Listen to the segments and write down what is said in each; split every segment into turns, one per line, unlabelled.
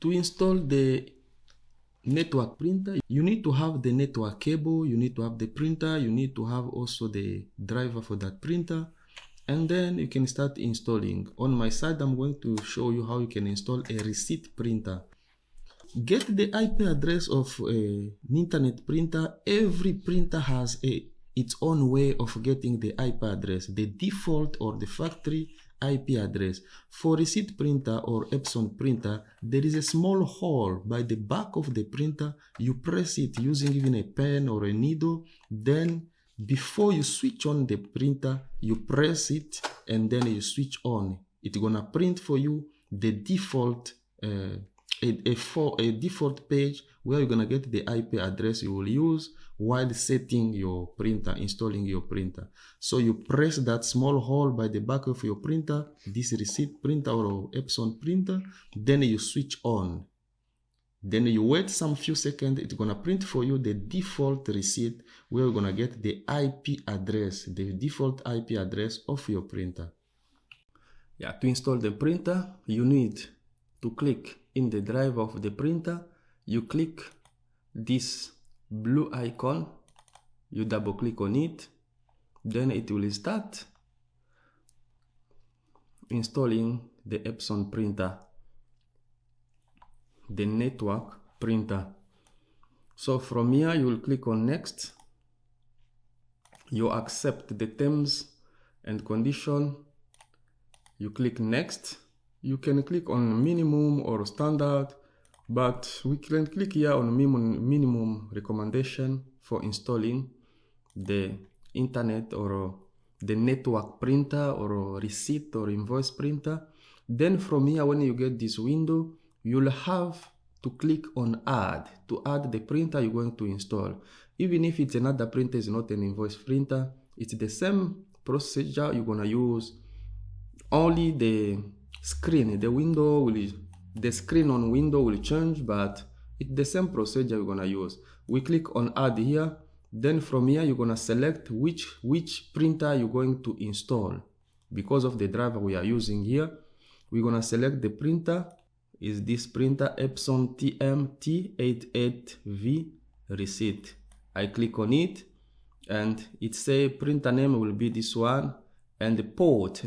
To install the network printer, you need to have the network cable, you need to have the printer, you need to have also the driver for that printer, and then you can start installing. On my side, I'm going to show you how you can install a receipt printer. Get the IP address of an internet printer. Every printer has its own way of getting the IP address, the default or the factory IP address. For receipt printer or Epson printer, there is a small hole by the back of the printer. You press it using even a pen or a needle. Then before you switch on the printer, you press it and then you switch on. It's gonna print for you the default a default page where you're gonna get the IP address you will use while setting your printer, installing your printer. So you press that small hole by the back of your printer, this receipt printer or Epson printer, then you switch on. Then you wait some few seconds, it's gonna print for you the default receipt where you're gonna get the IP address, the default IP address of your printer. Yeah, to install the printer, you need to click in the drive of the printer. You click this blue icon, you double click on it, then it will start installing the Epson printer, the network printer. So from here you will click on next, you accept the terms and condition, you click next. You can click on minimum or standard, but we can click here on minimum recommendation for installing the internet or the network printer or receipt or invoice printer. Then from here, when you get this window, you'll have to click on add to add the printer you're going to install. Even if it's another printer, it's not an invoice printer, it's the same procedure you're gonna use. Only the screen, the screen on window will change, but it's the same procedure you're gonna use. We click on add here, then from here you're gonna select which printer you're going to install. Because of the driver we are using here, we're gonna select the printer. Is this printer Epson TM-T88V receipt. I click on it and it say printer name will be this one, and the port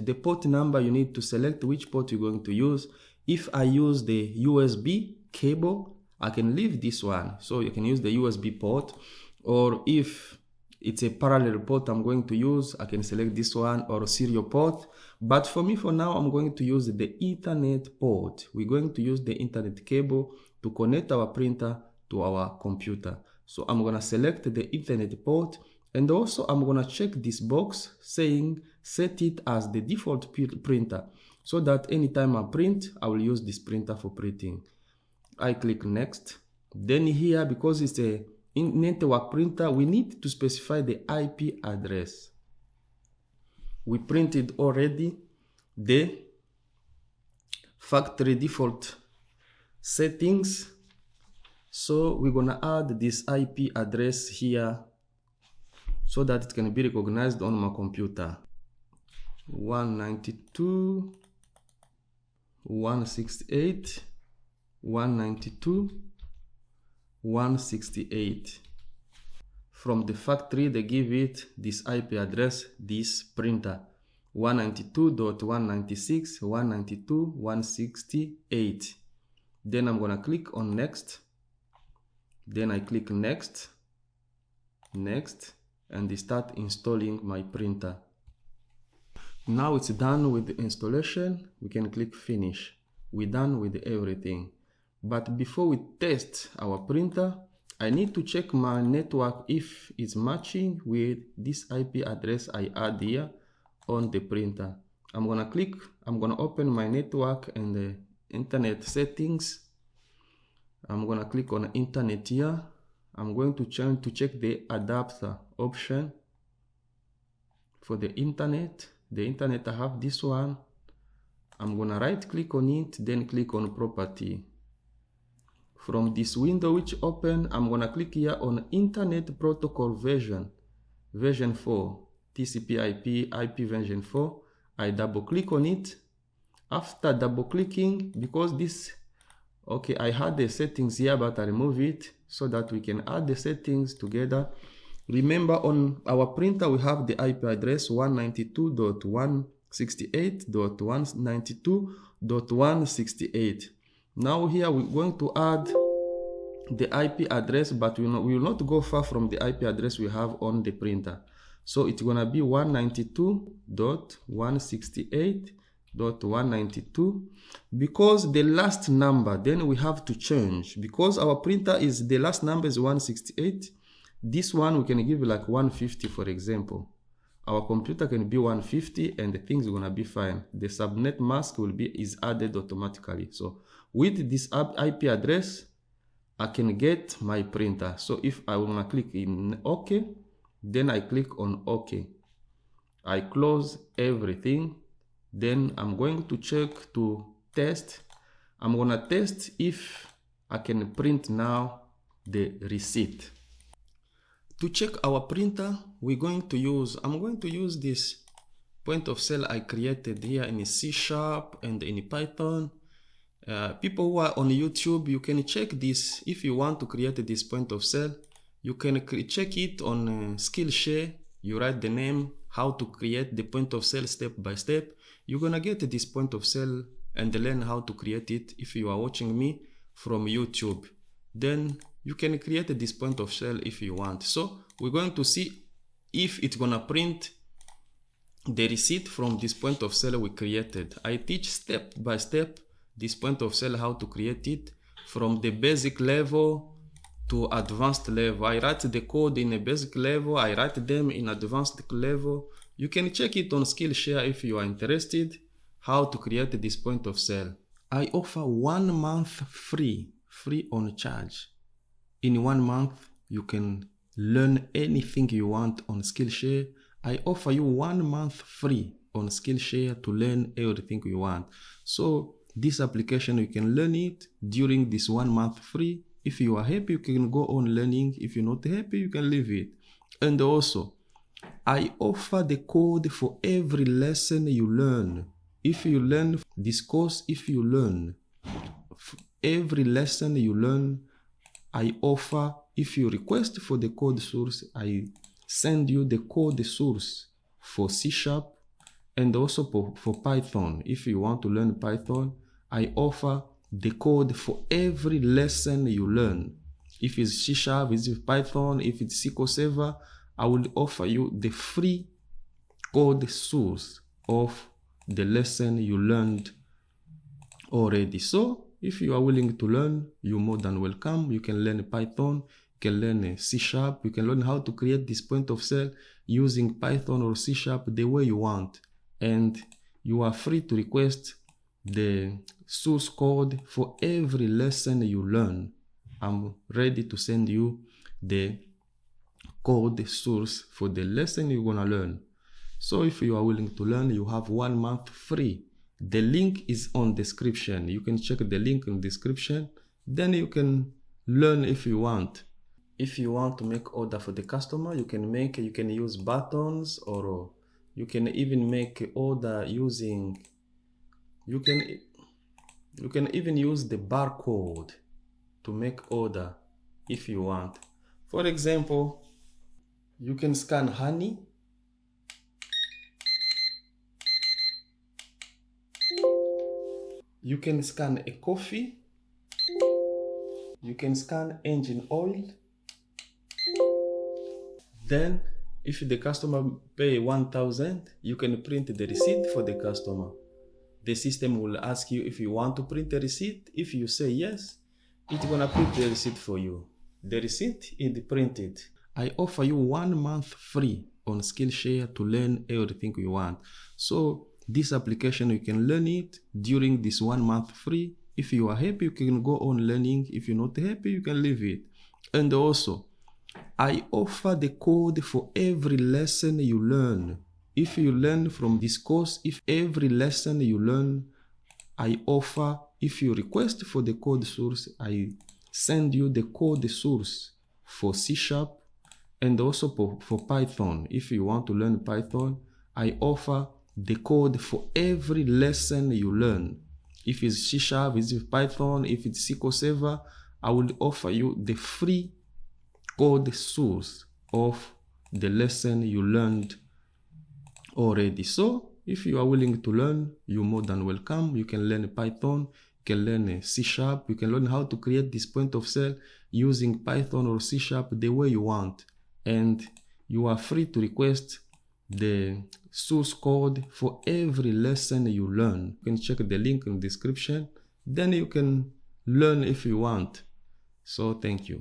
number, you need to select which port you're going to use. If I use the USB cable, I can leave this one, so you can use the USB port, or if it's a parallel port I'm going to use, I can select this one or serial port. But for me, for now, I'm going to use the Ethernet port. We're going to use the Ethernet cable to connect our printer to our computer. So I'm gonna select the Ethernet port, and also I'm gonna check this box saying set it as the default printer, so that anytime I print, I will use this printer for printing. I click next. Then here, because it's a network printer, we need to specify the IP address. We printed already the factory default settings, so we're gonna add this IP address here so that it can be recognized on my computer. 192.168.192.168. From the factory, they give it this IP address, this printer, 192.196.192.168. Then I'm gonna click on next. Then I click next, and they start installing my printer. Now it's done with the installation. We can click finish. We're done with everything. But before we test our printer, I need to check my network if it's matching with this IP address I add here on the printer. I'm gonna open my network and the internet settings. I'm gonna click on internet here. I'm going to check the adapter option for the internet. The internet, I have this one. I'm gonna right click on it, then click on property. From this window which open, I'm gonna click here on internet protocol version 4, TCP/IP version 4. I double click on it. After double clicking, because this Okay, I had the settings here, but I remove it so that we can add the settings together. Remember, on our printer we have the IP address 192.168.192.168. Now here we're going to add the IP address, but we will not go far from the IP address we have on the printer. So it's gonna be 192.168.192. because the last number, then we have to change, because our printer is, the last number is 168. This one we can give like 150, for example. Our computer can be 150 and the things are gonna be fine. The subnet mask is added automatically. So with this IP address, I can get my printer. So if I wanna click in OK, then I click on OK. I close everything. Then I'm going to check to test. I'm gonna test if I can print now the receipt. To check our printer, I'm going to use this point of sale I created here in C# and in Python. People who are on YouTube, you can check this. If you want to create this point of sale, you can check it on Skillshare. You write the name, how to create the point of sale step by step. You're gonna get this point of sale and learn how to create it. If you are watching me from YouTube, then you can create this point of sale if you want. So we're going to see if it's gonna print the receipt from this point of sale we created. I teach step by step this point of sale, how to create it from the basic level to advanced level. I write the code in a basic level, I write them in advanced level. You can check it on Skillshare if you are interested how to create this point of sale. I offer 1 month free on charge. In 1 month, you can learn anything you want on Skillshare. I offer you 1 month free on Skillshare to learn everything you want. So this application, you can learn it during this 1 month free. If you are happy, you can go on learning. If you're not happy, you can leave it. And also, I offer the code for every lesson you learn. If you learn this course, if you learn every lesson you learn, I offer, if you request for the code source, I send you the code source for C# and also for Python. If you want to learn Python, I offer the code for every lesson you learn. If it's C#, if it's Python, if it's SQL Server, I will offer you the free code source of the lesson you learned already. So if you are willing to learn, you're more than welcome. You can learn Python, you can learn C#, you can learn how to create this point of sale using Python or C# the way you want. And you are free to request the source code for every lesson you learn. I'm ready to send you the code source for the lesson you're gonna learn. So if you are willing to learn, you have 1 month free. The link is on description. You can check the link in description. Then you can learn if you want. If you want to make order for the customer, you can use buttons, or you can even make order using, you can even use the barcode to make order if you want. For example, you can scan honey. You can scan a coffee. You can scan engine oil. Then, if the customer pay 1,000, you can print the receipt for the customer. The system will ask you if you want to print a receipt. If you say yes, it's gonna print the receipt for you. The receipt is printed. I offer you 1 month free on Skillshare to learn everything you want. So this application, you can learn it during this 1 month free. If you are happy, you can go on learning. If you're not happy, you can leave it. And also, I offer the code for every lesson you learn. If you learn from this course, if every lesson you learn, I offer, if you request for the code source, I send you the code source for C# and also for Python. If you want to learn Python, I offer the code for every lesson you learn. if it's C#, if it's Python, if it's SQL Server, I will offer you the free code source of the lesson you learned already. So if you are willing to learn, you're more than welcome. You can learn Python, you can learn C#, you can learn how to create this point of sale using Python or C# the way you want. And you are free to request the source code for every lesson you learn. You can check the link in the description. Then you can learn if you want. So thank you.